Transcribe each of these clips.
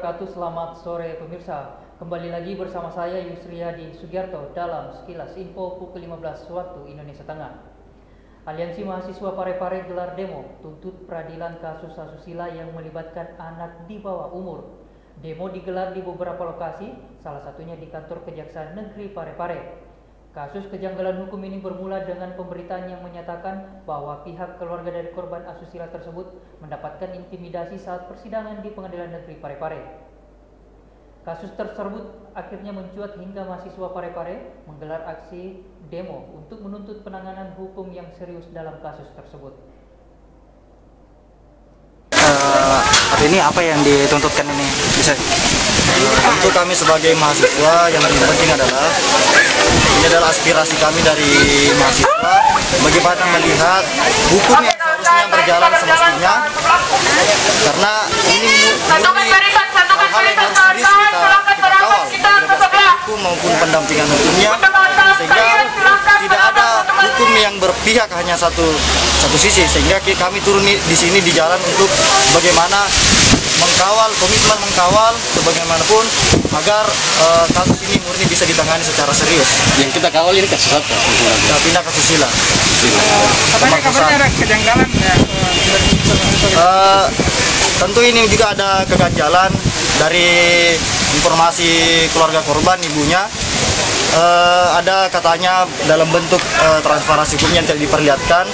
wabarakatuh. Selamat sore pemirsa. Kembali lagi bersama saya Yusriyadi Sugiarto dalam Sekilas Info pukul 15 waktu Indonesia Tengah. Aliansi Mahasiswa Parepare gelar demo tuntut peradilan kasus asusila yang melibatkan anak di bawah umur. Demo digelar di beberapa lokasi, salah satunya di kantor Kejaksaan Negeri Parepare. Kasus kejanggalan hukum ini bermula dengan pemberitaan yang menyatakan bahwa pihak keluarga dari korban asusila tersebut mendapatkan intimidasi saat persidangan di Pengadilan Negeri Parepare. Kasus tersebut akhirnya mencuat hingga mahasiswa Parepare menggelar aksi demo untuk menuntut penanganan hukum yang serius dalam kasus tersebut. Hari ini apa yang dituntutkan ini? Bisa? Untuk kami sebagai mahasiswa yang paling penting adalah ini adalah aspirasi kami dari mahasiswa bagaimana melihat hukum yang seharusnya berjalan semestinya, karena ini murni hal yang harus serius kita kawal berdasarkan hukum maupun pendampingan hukumnya, sehingga tidak ada hukum yang berpihak hanya satu sisi, sehingga kami turun di sini di jalan untuk bagaimana mengkawal, komitmen mengkawal sebagaimanapun agar kasus ini murni bisa ditangani secara serius. Yang kita kawal ini kasus apa? Pindah kasus sila. Katanya kabarnya ada kejanggalan ya. Tentu ini juga ada keganjalan dari informasi keluarga korban, ibunya. Ada katanya dalam bentuk transparansi hukum yang tidak diperlihatkan.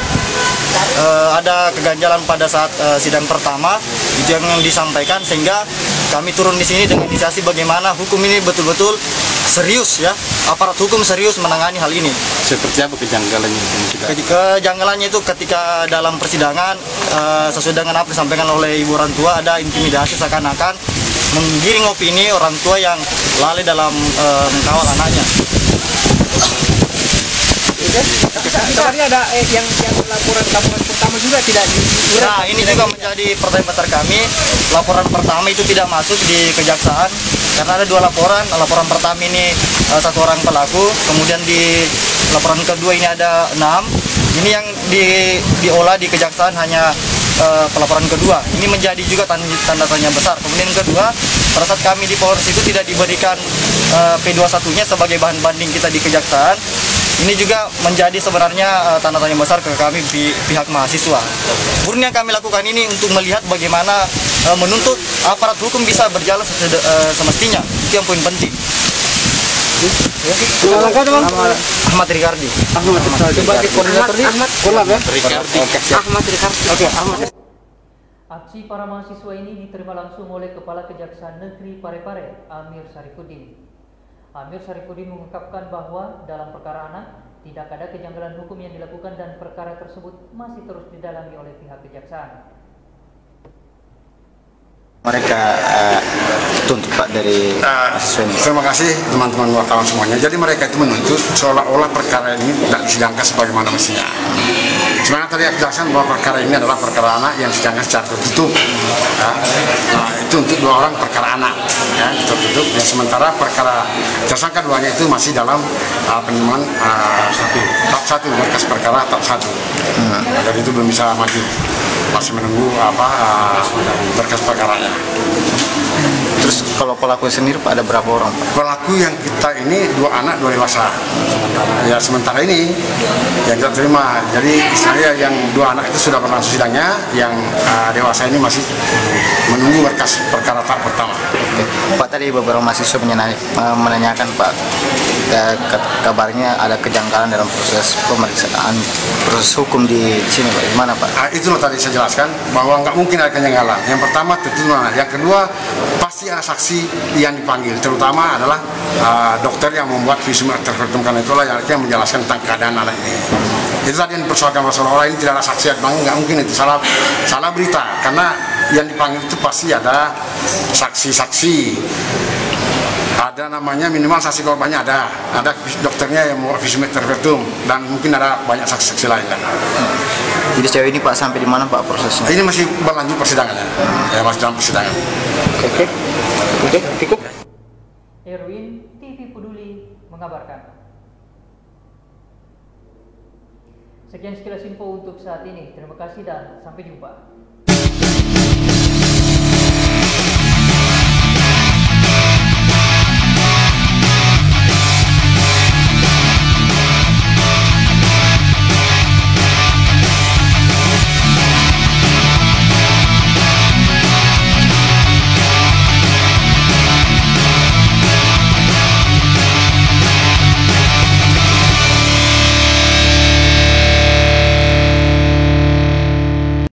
Ada keganjalan pada saat sidang pertama itu yang disampaikan, sehingga kami turun di sini dengan inisiasi bagaimana hukum ini betul-betul serius ya, aparat hukum serius menangani hal ini. Seperti apa kejanggalannya? Kejanggalannya itu ketika dalam persidangan sesuai dengan apa disampaikan oleh ibu orang tua, ada intimidasi seakan-akan menggiring opini orang tua yang lalai dalam mengkawal anaknya. Kabarnya ada yang laporan pertama juga tidak Nah, ini juga menjadi pertanyaan besar kami. Laporan pertama itu tidak masuk di kejaksaan karena ada dua laporan. Laporan pertama ini satu orang pelaku, kemudian di laporan kedua ini ada 6. Ini yang diolah di kejaksaan hanya pelaporan kedua. Ini menjadi juga tanda tanya besar. Kemudian kedua, pada saat kami di Polres itu tidak diberikan P21-nya sebagai bahan banding kita di kejaksaan. Ini juga menjadi sebenarnya tanda tanya besar ke kami pihak mahasiswa. Murni yang kami lakukan ini untuk melihat bagaimana menuntut aparat hukum bisa berjalan semestinya. Itu yang poin penting. Ahmad Ricardi. sebagai koordinator di Kolab ya. Ahmad Ricardi. Oke, Ahmad. Aksi para mahasiswa ini diterima langsung oleh Kepala Kejaksaan Negeri Parepare, Amir Sarifudin. Amir Sarifudin mengungkapkan bahwa dalam perkara anak tidak ada kejanggalan hukum yang dilakukan dan perkara tersebut masih terus didalami oleh pihak kejaksaan. Mereka tuntut Pak dari mahasiswa ini. Terima kasih teman-teman wartawan semuanya. Jadi mereka itu menuntut seolah-olah perkara ini tidak disidangkan sebagaimana mestinya. Sebenarnya tadi kejaksaan bahwa perkara ini adalah perkara anak yang disidangkan secara tertutup. Nah, itu untuk 2 orang perkara anak, ya, tertutup. Ya, sementara perkara tersangka 2-nya itu masih dalam penemuan tahap 1, berkas perkara tahap 1. Jadi itu belum bisa maju, masih menunggu berkas perkaranya. Terus kalau pelaku sendiri Pak ada berapa orang Pak? Pelaku yang kita ini 2 anak 2 dewasa. Ya sementara ini yang kita terima. Jadi istilahnya yang 2 anak itu sudah berlangsung sidangnya, yang dewasa ini masih menunggu berkas perkara tahap pertama. Oke. Pak tadi beberapa mahasiswa menanyakan Pak, kabarnya ada kejanggalan dalam proses pemeriksaan, proses hukum di sini Pak. Gimana Pak? Itulah tadi saya jelaskan bahwa nggak mungkin ada kejanggalan. Yang pertama tentu, yang kedua pasti ada saksi yang dipanggil, terutama adalah dokter yang membuat visum et repertum, karena itulah yang menjelaskan tentang keadaan anak ini. Itu tadi yang dipersoalkan masalah ini tidak ada saksi yang dipanggil, nggak mungkin, itu salah berita, karena yang dipanggil itu pasti ada saksi-saksi. Ada namanya minimal saksi korbannya ada dokternya yang membuat visum et repertum, dan mungkin ada banyak saksi-saksi lain. Jadi sejauh ini Pak sampai di mana Pak prosesnya? Ini masih berlanjut persidangannya, ya masih dalam persidangan. Oke, cukup. Erwin, TV Peduli mengabarkan. Sekian sekilas info untuk saat ini. Terima kasih dan sampai jumpa.